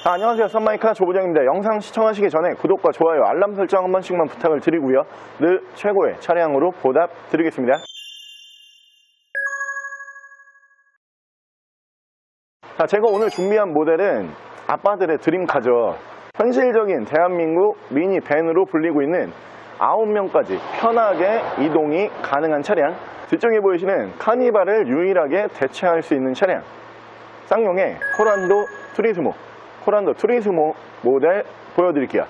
안녕하세요. 썬마이카 조부장입니다. 영상 시청하시기 전에 구독과 좋아요, 알람 설정 한 번씩만 부탁을 드리고요. 늘 최고의 차량으로 보답드리겠습니다. 제가 오늘 준비한 모델은 아빠들의 드림카죠. 현실적인 대한민국 미니밴으로 불리고 있는 9명까지 편하게 이동이 가능한 차량, 뒤쪽에 보이시는 카니발을 유일하게 대체할 수 있는 차량, 쌍용의 코란도 투리스모, 코란도 투리스모 모델 보여드릴게요.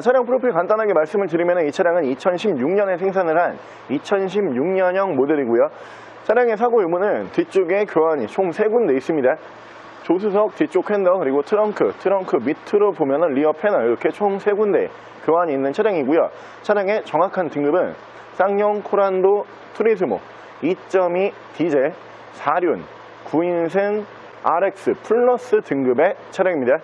차량 프로필 간단하게 말씀을 드리면 이 차량은 2016년에 생산을 한 2016년형 모델이고요. 차량의 사고 유무는 뒤쪽에 교환이 총 3군데 있습니다. 조수석 뒤쪽 핸더, 그리고 트렁크 밑으로 보면 리어 패널, 이렇게 총 3군데 교환이 있는 차량이고요. 차량의 정확한 등급은 쌍용 코란도 투리스모 2.2 디젤 4륜 9인승 RX 플러스 등급의 차량입니다.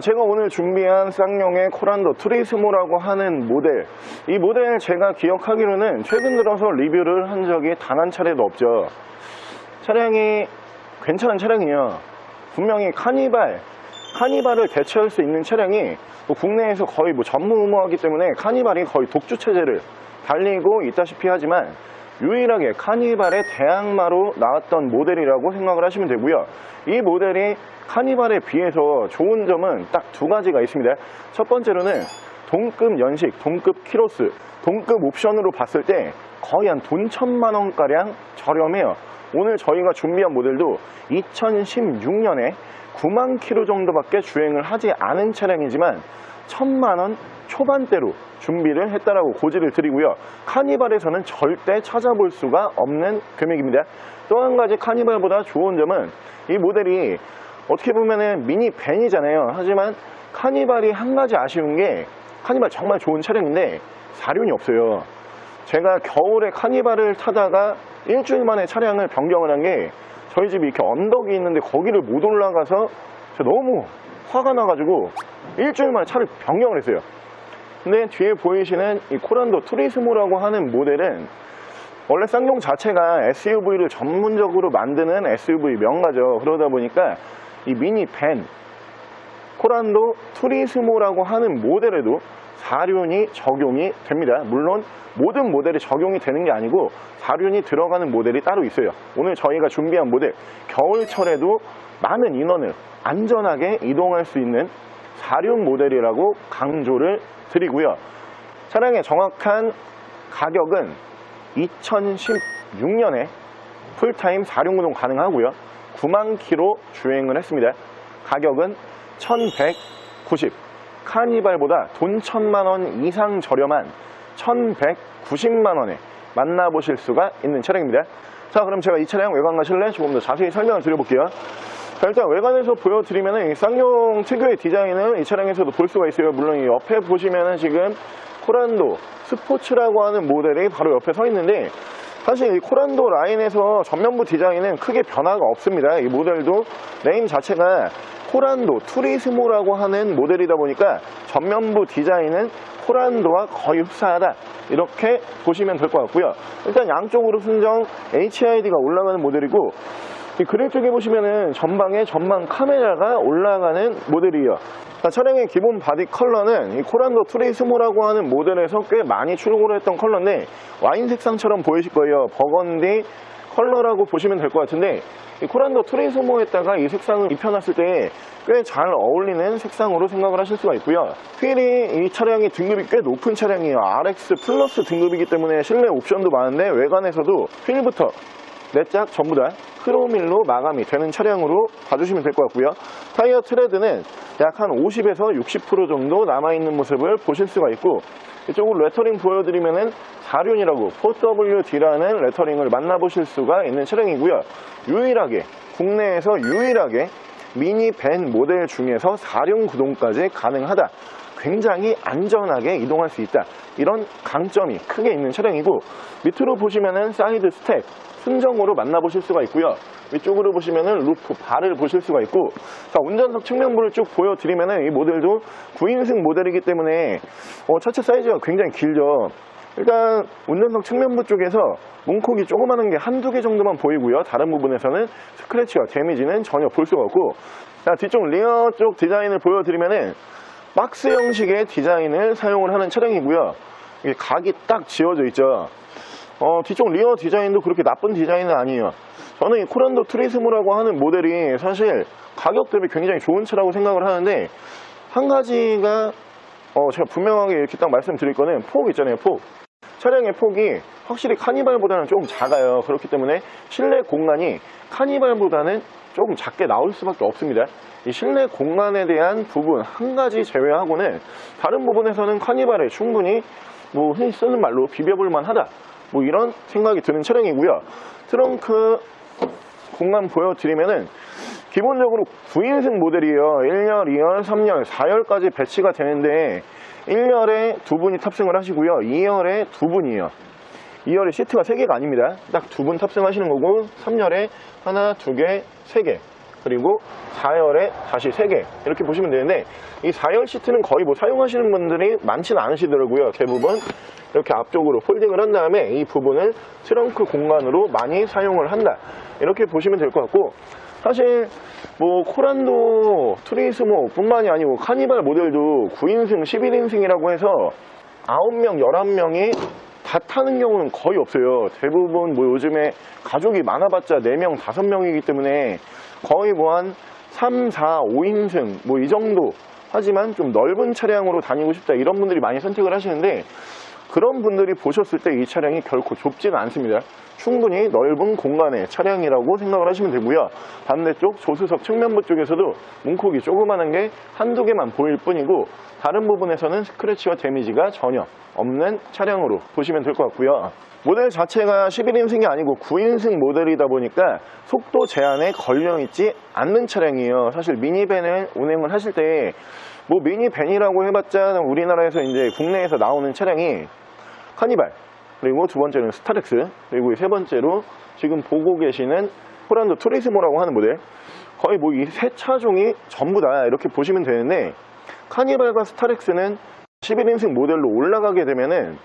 제가 오늘 준비한 쌍용의 코란도 투리스모라고 하는 모델, 이 모델 제가 기억하기로는 최근 들어서 리뷰를 한 적이 단 한 차례도 없죠. 차량이 괜찮은 차량이요. 분명히 카니발을 대체할 수 있는 차량이 국내에서 거의 전무후무하기 때문에 카니발이 거의 독주 체제를 달리고 있다시피 하지만 유일하게 카니발의 대항마로 나왔던 모델이라고 생각을 하시면 되고요. 이 모델이 카니발에 비해서 좋은 점은 딱 2가지가 있습니다. 첫 번째로는 동급 연식, 동급 키로수, 동급 옵션으로 봤을 때 거의 한 돈 1000만원가량 저렴해요. 오늘 저희가 준비한 모델도 2016년에 9만 킬로 정도밖에 주행을 하지 않은 차량이지만 1000만원 초반대로 준비를 했다라고 고지를 드리고요. 카니발에서는 절대 찾아볼 수가 없는 금액입니다. 또 한 가지 카니발보다 좋은 점은 이 모델이 어떻게 보면은 미니밴이잖아요. 하지만 카니발이 한 가지 아쉬운 게, 카니발 정말 좋은 차량인데 사륜이 없어요. 제가 겨울에 카니발을 타다가 일주일 만에 차량을 변경을 한 게, 저희 집이 이렇게 언덕이 있는데 거기를 못 올라가서 제가 너무 화가 나가지고 일주일 만에 차를 변경을 했어요. 근데 뒤에 보이시는 이 코란도 투리스모라고 하는 모델은 원래 쌍용 자체가 SUV를 전문적으로 만드는 SUV 명가죠. 그러다 보니까 이 미니밴 코란도 투리스모라고 하는 모델에도 4륜이 적용이 됩니다. 물론 모든 모델이 적용이 되는 게 아니고 4륜이 들어가는 모델이 따로 있어요. 오늘 저희가 준비한 모델, 겨울철에도 많은 인원을 안전하게 이동할 수 있는 4륜 모델이라고 강조를 드리고요. 차량의 정확한 가격은 2016년에 풀타임 4륜 구동 가능하고요. 9만 킬로 주행을 했습니다. 가격은 1190, 카니발보다 돈 1000만원 이상 저렴한 1190만원에 만나보실 수가 있는 차량입니다. 그럼 제가 이 차량 외관과 실내 조금 더 자세히 설명을 드려볼게요. 일단 외관에서 보여드리면 이 쌍용 특유의 디자인을 이 차량에서도 볼 수가 있어요. 물론 이 옆에 보시면은 지금 코란도 스포츠라고 하는 모델이 바로 옆에 서 있는데, 사실 이 코란도 라인에서 전면부 디자인은 크게 변화가 없습니다. 이 모델도 네임 자체가 코란도 투리스모라고 하는 모델이다 보니까 전면부 디자인은 코란도와 거의 흡사하다, 이렇게 보시면 될 것 같고요. 일단 양쪽으로 순정 HID가 올라가는 모델이고, 이 그릴 쪽에 보시면은 전방에 전방 카메라가 올라가는 모델이에요. 차량의 기본 바디 컬러는 이 코란도 투리스모라고 하는 모델에서 꽤 많이 출고를 했던 컬러인데, 와인 색상처럼 보이실 거예요. 버건디 컬러라고 보시면 될 것 같은데, 이 코란도 투리스모에다가 이 색상을 입혀놨을 때 꽤 잘 어울리는 색상으로 생각을 하실 수가 있고요. 휠이 이 차량이 등급이 꽤 높은 차량이에요. RX 플러스 등급이기 때문에 실내 옵션도 많은데 외관에서도 휠부터 넷짝 전부 다 크롬일로 마감이 되는 차량으로 봐주시면 될 것 같고요. 타이어 트레드는 약 한 50에서 60% 정도 남아있는 모습을 보실 수가 있고, 이쪽으로 레터링 보여드리면은 4륜이라고 4WD라는 레터링을 만나보실 수가 있는 차량이고요. 국내에서 유일하게 미니밴 모델 중에서 4륜 구동까지 가능하다. 굉장히 안전하게 이동할 수 있다. 이런 강점이 크게 있는 차량이고, 밑으로 보시면은 사이드 스텝 순정으로 만나보실 수가 있고요. 위쪽으로 보시면은 루프 바를 보실 수가 있고, 자, 운전석 측면부를 쭉 보여드리면은 이 모델도 9인승 모델이기 때문에 차체 사이즈가 굉장히 길죠. 일단 운전석 측면부 쪽에서 문콕이 조그마한 게 한두 개 정도만 보이고요. 다른 부분에서는 스크래치와 데미지는 전혀 볼 수가 없고, 자, 뒤쪽 리어 쪽 디자인을 보여드리면은 박스 형식의 디자인을 사용을 하는 차량이고요. 이게 각이 딱 지어져 있죠. 뒤쪽 리어 디자인도 그렇게 나쁜 디자인은 아니에요. 저는 이 코란도 투리스모라고 하는 모델이 사실 가격 대비 굉장히 좋은 차라고 생각을 하는데, 한 가지가 제가 분명하게 이렇게 딱 말씀드릴 거는 폭 있잖아요. 폭. 차량의 폭이 확실히 카니발보다는 조금 작아요. 그렇기 때문에 실내 공간이 카니발보다는 조금 작게 나올 수밖에 없습니다. 이 실내 공간에 대한 부분 한 가지 제외하고는 다른 부분에서는 카니발에 충분히 흔히 쓰는 말로 비벼볼만 하다, 이런 생각이 드는 차량이고요. 트렁크 공간 보여드리면은 기본적으로 9인승 모델이에요. 1열, 2열, 3열, 4열까지 배치가 되는데 1열에 2분이 탑승을 하시고요. 2열에 2분이에요. 2열에 시트가 3개가 아닙니다. 딱 2분 탑승하시는 거고, 3열에 하나, 2개, 3개, 그리고 4열에 다시 3개, 이렇게 보시면 되는데, 이 4열 시트는 거의 사용하시는 분들이 많지는 않으시더라고요. 대부분 이렇게 앞쪽으로 폴딩을 한 다음에 이 부분을 트렁크 공간으로 많이 사용을 한다, 이렇게 보시면 될 것 같고, 사실 코란도 투리스모 뿐만이 아니고 카니발 모델도 9인승, 11인승이라고 해서 9명, 11명이 다 타는 경우는 거의 없어요. 대부분 요즘에 가족이 많아봤자 4명, 5명이기 때문에 거의 한 3, 4, 5인승 이 정도, 하지만 좀 넓은 차량으로 다니고 싶다, 이런 분들이 많이 선택을 하시는데, 그런 분들이 보셨을 때 이 차량이 결코 좁지는 않습니다. 충분히 넓은 공간의 차량이라고 생각을 하시면 되고요. 반대쪽 조수석 측면부 쪽에서도 문콕이 조그마한 게 한두 개만 보일 뿐이고, 다른 부분에서는 스크래치와 데미지가 전혀 없는 차량으로 보시면 될 것 같고요. 모델 자체가 11인승이 아니고 9인승 모델이다 보니까 속도 제한에 걸려있지 않는 차량이에요. 사실 미니밴을 운행을 하실 때 미니밴이라고 해봤자 우리나라에서 이제 국내에서 나오는 차량이 카니발, 그리고 두 번째는 스타렉스, 그리고 세 번째로 지금 보고 계시는 코란도 투리스모라고 하는 모델, 거의 이 세 차종이 전부 다 이렇게 보시면 되는데, 카니발과 스타렉스는 11인승 모델로 올라가게 되면은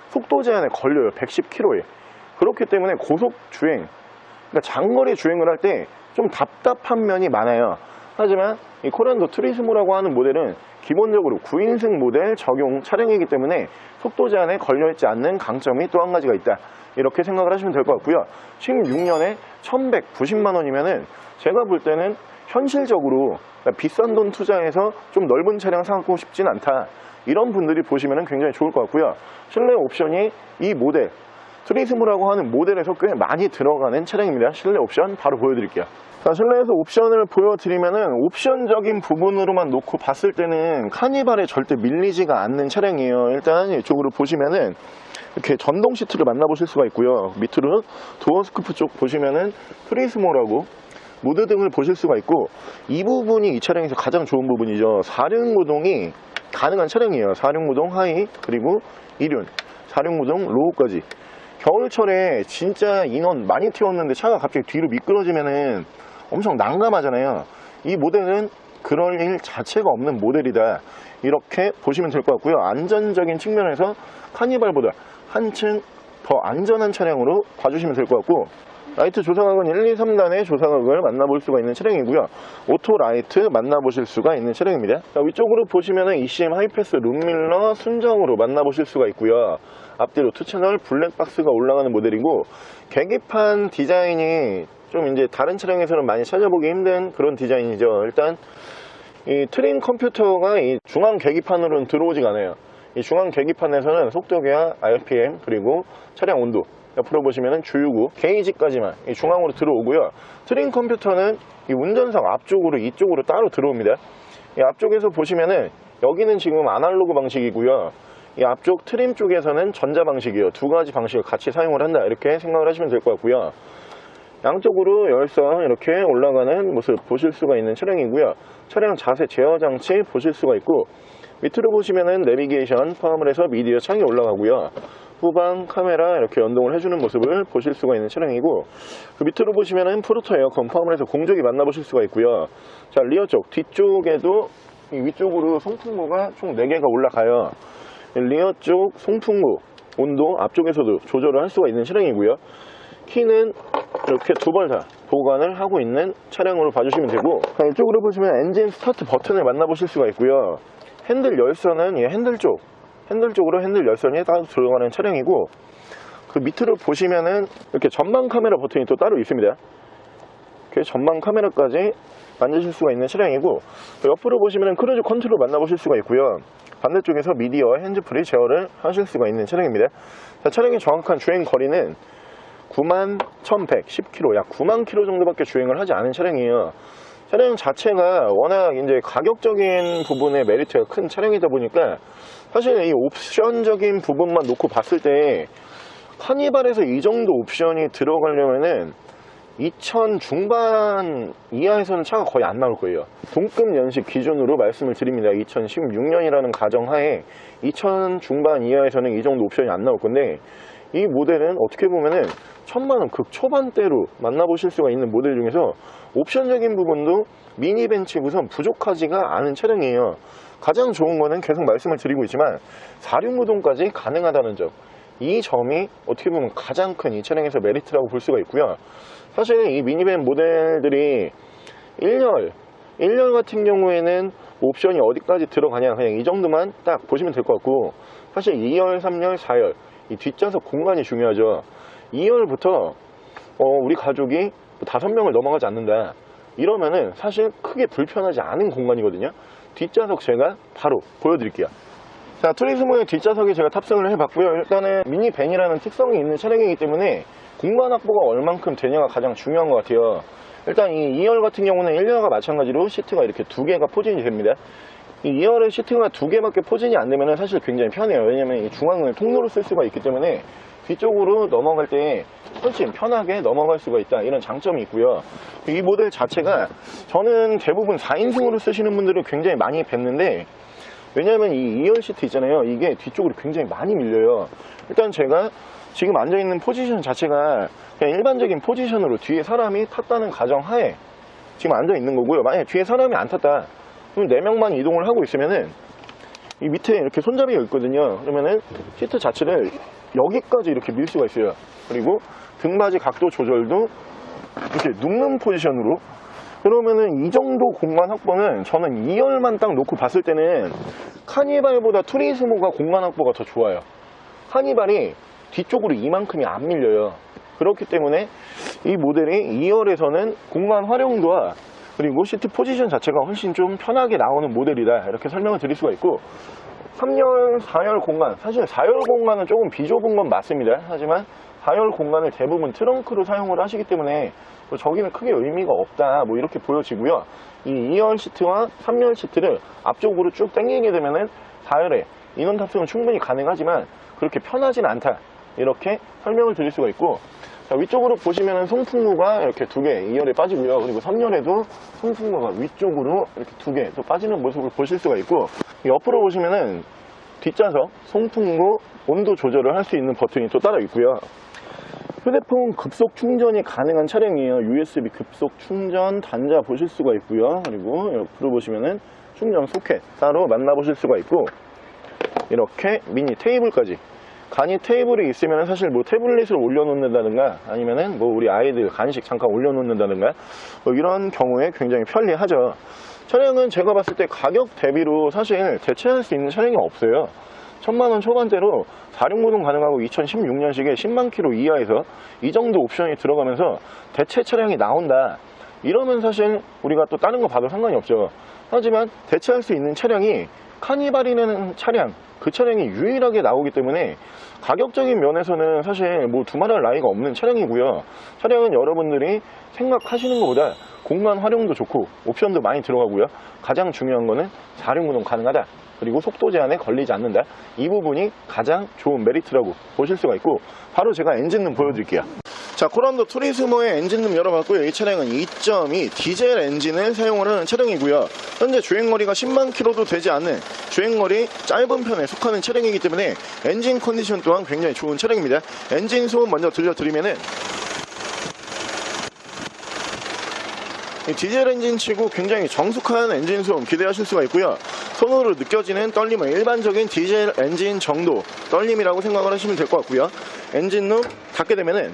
속도 제한에 걸려요. 110km에. 그렇기 때문에 고속 주행, 그러니까 장거리 주행을 할 때 좀 답답한 면이 많아요. 하지만 이 코란도 투리스모라고 하는 모델은 기본적으로 9인승 모델 적용 차량이기 때문에 속도 제한에 걸려있지 않는 강점이 또 한 가지가 있다, 이렇게 생각을 하시면 될 것 같고요. 16년에 1190만 원이면은 제가 볼 때는 현실적으로 비싼 돈 투자해서 좀 넓은 차량 사고 싶진 않다, 이런 분들이 보시면 굉장히 좋을 것 같고요. 실내 옵션이 이 모델 투리스모라고 하는 모델에서 꽤 많이 들어가는 차량입니다. 실내 옵션 바로 보여드릴게요. 자, 실내에서 옵션을 보여드리면은 옵션적인 부분으로만 놓고 봤을 때는 카니발에 절대 밀리지가 않는 차량이에요. 일단 이쪽으로 보시면은 이렇게 전동 시트를 만나보실 수가 있고요. 밑으로 도어 스쿠프 쪽 보시면은 투리스모라고 무드 등을 보실 수가 있고, 이 부분이 이 차량에서 가장 좋은 부분이죠. 4륜구동이 가능한 차량이에요. 4륜구동 하이, 그리고 2륜 4륜구동 로우까지. 겨울철에 진짜 인원 많이 태웠는데 차가 갑자기 뒤로 미끄러지면은 엄청 난감하잖아요. 이 모델은 그럴 일 자체가 없는 모델이다, 이렇게 보시면 될 것 같고요. 안전적인 측면에서 카니발보다 한층 더 안전한 차량으로 봐주시면 될 것 같고, 라이트 조사각은 1, 2, 3단의 조사각을 만나볼 수가 있는 차량이고요. 오토 라이트 만나보실 수가 있는 차량입니다. 자, 위쪽으로 보시면은 ECM 하이패스 룸밀러 순정으로 만나보실 수가 있고요. 앞뒤로 2채널 블랙박스가 올라가는 모델이고, 계기판 디자인이 좀 이제 다른 차량에서는 많이 찾아보기 힘든 그런 디자인이죠. 일단 이 트림 컴퓨터가 이 중앙 계기판으로는 들어오지가 않아요. 이 중앙 계기판에서는 속도계와 RPM, 그리고 차량 온도, 옆으로 보시면은 주유구, 게이지까지만 이 중앙으로 들어오고요. 트림 컴퓨터는 이 운전석 앞쪽으로, 이쪽으로 따로 들어옵니다. 이 앞쪽에서 보시면은 여기는 지금 아날로그 방식이고요. 이 앞쪽 트림 쪽에서는 전자 방식이에요. 두 가지 방식을 같이 사용을 한다, 이렇게 생각을 하시면 될 것 같고요. 양쪽으로 열선 이렇게 올라가는 모습 보실 수가 있는 차량이고요. 차량 자세 제어 장치 보실 수가 있고, 밑으로 보시면은 내비게이션 포함을 해서 미디어 창이 올라가고요. 후방 카메라 이렇게 연동을 해주는 모습을 보실 수가 있는 차량이고, 그 밑으로 보시면은 프로토 에어컨 포함을 해서 공조기 만나보실 수가 있고요. 자, 리어 쪽 뒤쪽에도 이 위쪽으로 송풍구가 총 4개가 올라가요. 리어 쪽 송풍구 온도 앞쪽에서도 조절을 할 수가 있는 차량이고요. 키는 이렇게 두 번 다 보관을 하고 있는 차량으로 봐주시면 되고, 이쪽으로 보시면 엔진 스타트 버튼을 만나보실 수가 있고요. 핸들 열선은 이 핸들 쪽으로 핸들 열선이 따로 들어가는 차량이고, 그 밑으로 보시면은 이렇게 전방 카메라 버튼이 또 따로 있습니다. 이렇게 전방 카메라까지 만드실 수가 있는 차량이고, 옆으로 보시면은 크루즈 컨트롤 만나보실 수가 있고요. 반대쪽에서 미디어와 핸즈프리 제어를 하실 수가 있는 차량입니다. 자, 차량의 정확한 주행 거리는 91,110km, 약 9만 km 정도밖에 주행을 하지 않은 차량이에요. 차량 자체가 워낙 이제 가격적인 부분에 메리트가 큰 차량이다 보니까 사실 이 옵션적인 부분만 놓고 봤을 때 카니발에서 이 정도 옵션이 들어가려면은 2000 중반 이하에서는 차가 거의 안 나올 거예요. 동급 연식 기준으로 말씀을 드립니다. 2016년이라는 가정하에 2000 중반 이하에서는 이 정도 옵션이 안 나올 건데, 이 모델은 어떻게 보면은 1000만원 극초반대로 만나보실 수가 있는 모델 중에서 옵션적인 부분도 미니벤치 우선 부족하지가 않은 차량이에요. 가장 좋은 거는 계속 말씀을 드리고 있지만 4륜구동까지 가능하다는 점, 이 점이 어떻게 보면 가장 큰 이 차량에서 메리트라고 볼 수가 있고요. 사실 이 미니밴 모델들이 1열 같은 경우에는 옵션이 어디까지 들어가냐, 그냥 이 정도만 딱 보시면 될 것 같고, 사실 2열, 3열, 4열 이 뒷좌석 공간이 중요하죠. 2열부터 우리 가족이 5명을 넘어가지 않는다 이러면은 사실 크게 불편하지 않은 공간이거든요. 뒷좌석 제가 바로 보여드릴게요. 자, 투리스모의 뒷좌석에 제가 탑승을 해봤고요. 일단은 미니밴이라는 특성이 있는 차량이기 때문에 공간 확보가 얼만큼 되냐가 가장 중요한 것 같아요. 일단 이 2열 같은 경우는 1열과 마찬가지로 시트가 이렇게 2개가 포진이 됩니다. 이 2열의 시트가 2개밖에 포진이 안 되면 사실 굉장히 편해요. 왜냐면 이 중앙을 통로로 쓸 수가 있기 때문에 뒤쪽으로 넘어갈 때 훨씬 편하게 넘어갈 수가 있다, 이런 장점이 있고요. 이 모델 자체가 저는 대부분 4인승으로 쓰시는 분들을 굉장히 많이 뵀는데, 왜냐하면 이 2열 시트 있잖아요, 이게 뒤쪽으로 굉장히 많이 밀려요. 일단 제가 지금 앉아있는 포지션 자체가 그냥 일반적인 포지션으로 뒤에 사람이 탔다는 가정하에 지금 앉아있는 거고요. 만약에 뒤에 사람이 안 탔다 그럼 4명만 이동을 하고 있으면은 이 밑에 이렇게 손잡이가 있거든요. 그러면은 시트 자체를 여기까지 이렇게 밀 수가 있어요. 그리고 등받이 각도 조절도 이렇게 눕는 포지션으로. 그러면은 이 정도 공간 확보는 저는 2열만 딱 놓고 봤을 때는 카니발보다 투리스모가 공간 확보가 더 좋아요. 카니발이 뒤쪽으로 이만큼이 안 밀려요. 그렇기 때문에 이 모델이 2열에서는 공간 활용도와 그리고 시트 포지션 자체가 훨씬 좀 편하게 나오는 모델이다, 이렇게 설명을 드릴 수가 있고, 3열, 4열 공간, 사실 4열 공간은 조금 비좁은 건 맞습니다. 하지만 4열 공간을 대부분 트렁크로 사용을 하시기 때문에 뭐 저기는 크게 의미가 없다, 뭐 이렇게 보여지고요. 이 2열 시트와 3열 시트를 앞쪽으로 쭉 당기게 되면은 4열에 인원 탑승은 충분히 가능하지만 그렇게 편하진 않다, 이렇게 설명을 드릴 수가 있고, 자, 위쪽으로 보시면은 송풍구가 이렇게 2개 2열에 빠지고요. 그리고 3열에도 송풍구가 위쪽으로 이렇게 2개 또 빠지는 모습을 보실 수가 있고, 옆으로 보시면은 뒷좌석 송풍구 온도 조절을 할 수 있는 버튼이 또 따로 있고요. 휴대폰 급속 충전이 가능한 차량이에요. USB 급속 충전 단자 보실 수가 있고요. 그리고 옆으로 보시면은 충전 소켓 따로 만나보실 수가 있고, 이렇게 미니 테이블까지, 간이 테이블이 있으면 사실 뭐 태블릿을 올려놓는다든가 아니면은 뭐 우리 아이들 간식 잠깐 올려놓는다든가 뭐 이런 경우에 굉장히 편리하죠. 차량은 제가 봤을 때 가격 대비로 사실 대체할 수 있는 차량이 없어요. 1000만원 초반대로 4륜구동 가능하고 2016년식에 10만 km 이하에서 이 정도 옵션이 들어가면서 대체 차량이 나온다, 이러면 사실 우리가 또 다른 거 봐도 상관이 없죠. 하지만 대체할 수 있는 차량이 카니발이라는 차량, 그 차량이 유일하게 나오기 때문에 가격적인 면에서는 사실 뭐 두말할 나위가 없는 차량이고요. 차량은 여러분들이 생각하시는 것보다 공간 활용도 좋고 옵션도 많이 들어가고요. 가장 중요한 거는 4륜구동 가능하다, 그리고 속도 제한에 걸리지 않는다, 이 부분이 가장 좋은 메리트라고 보실 수가 있고, 바로 제가 엔진룸 보여드릴게요. 자, 코란도 투리스모의 엔진룸 열어봤고요. 이 차량은 2.2 디젤 엔진을 사용을 하는 차량이고요. 현재 주행거리가 10만 킬로도 되지 않는 주행거리 짧은 편에 속하는 차량이기 때문에 엔진 컨디션 또한 굉장히 좋은 차량입니다. 엔진 소음 먼저 들려드리면은 이 디젤 엔진 치고 굉장히 정숙한 엔진 소음 기대하실 수가 있고요. 손으로 느껴지는 떨림은 일반적인 디젤 엔진 정도 떨림이라고 생각을 하시면 될 것 같고요. 엔진룸 닫게 되면은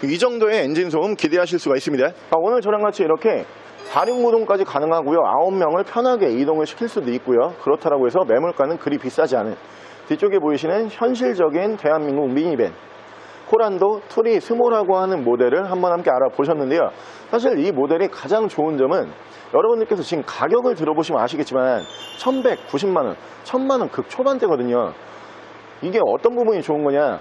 이 정도의 엔진 소음 기대하실 수가 있습니다. 오늘 저랑 같이 이렇게 4륜구동까지 가능하고요. 9명을 편하게 이동을 시킬 수도 있고요. 그렇다고 해서 매물가는 그리 비싸지 않은 뒤쪽에 보이시는 현실적인 대한민국 미니밴 코란도 투리스모라고 하는 모델을 한번 함께 알아보셨는데요. 사실 이 모델이 가장 좋은 점은 여러분들께서 지금 가격을 들어보시면 아시겠지만 1190만원, 1000만원 극초반대거든요. 이게 어떤 부분이 좋은 거냐,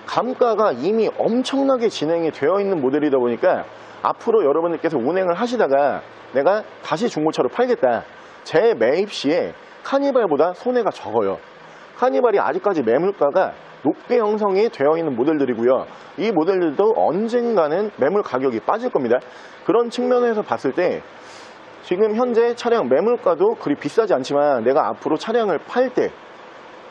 감가가 이미 엄청나게 진행이 되어 있는 모델이다 보니까 앞으로 여러분들께서 운행을 하시다가 내가 다시 중고차로 팔겠다, 제 매입 시에 카니발보다 손해가 적어요. 카니발이 아직까지 매물가가 높게 형성이 되어 있는 모델들이고요. 이 모델들도 언젠가는 매물 가격이 빠질 겁니다. 그런 측면에서 봤을 때 지금 현재 차량 매물가도 그리 비싸지 않지만 내가 앞으로 차량을 팔 때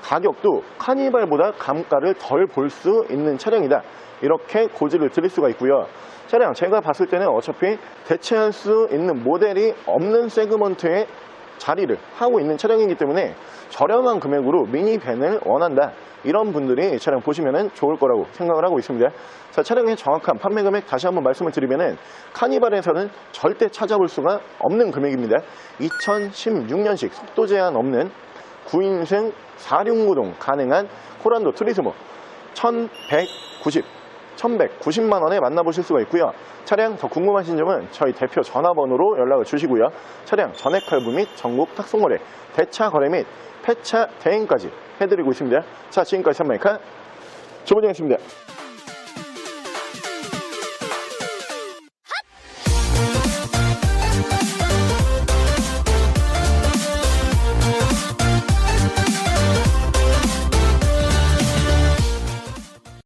가격도 카니발보다 감가를 덜 볼 수 있는 차량이다, 이렇게 고지를 드릴 수가 있고요. 차량 제가 봤을 때는 어차피 대체할 수 있는 모델이 없는 세그먼트에 자리를 하고 있는 차량이기 때문에 저렴한 금액으로 미니밴을 원한다, 이런 분들이 이 차량 보시면 좋을 거라고 생각을 하고 있습니다. 자, 차량의 정확한 판매 금액 다시 한번 말씀을 드리면은 카니발에서는 절대 찾아볼 수가 없는 금액입니다. 2016년식 속도 제한 없는 9인승 4륜구동 가능한 코란도 투리스모 1190만 원에 만나보실 수가 있고요. 차량 더 궁금하신 점은 저희 대표 전화번호로 연락을 주시고요. 차량 전액 할부 및 전국 탁송거래, 대차 거래 및 폐차 대행까지 해드리고 있습니다. 자, 지금까지 3마이카 조보정이었습니다.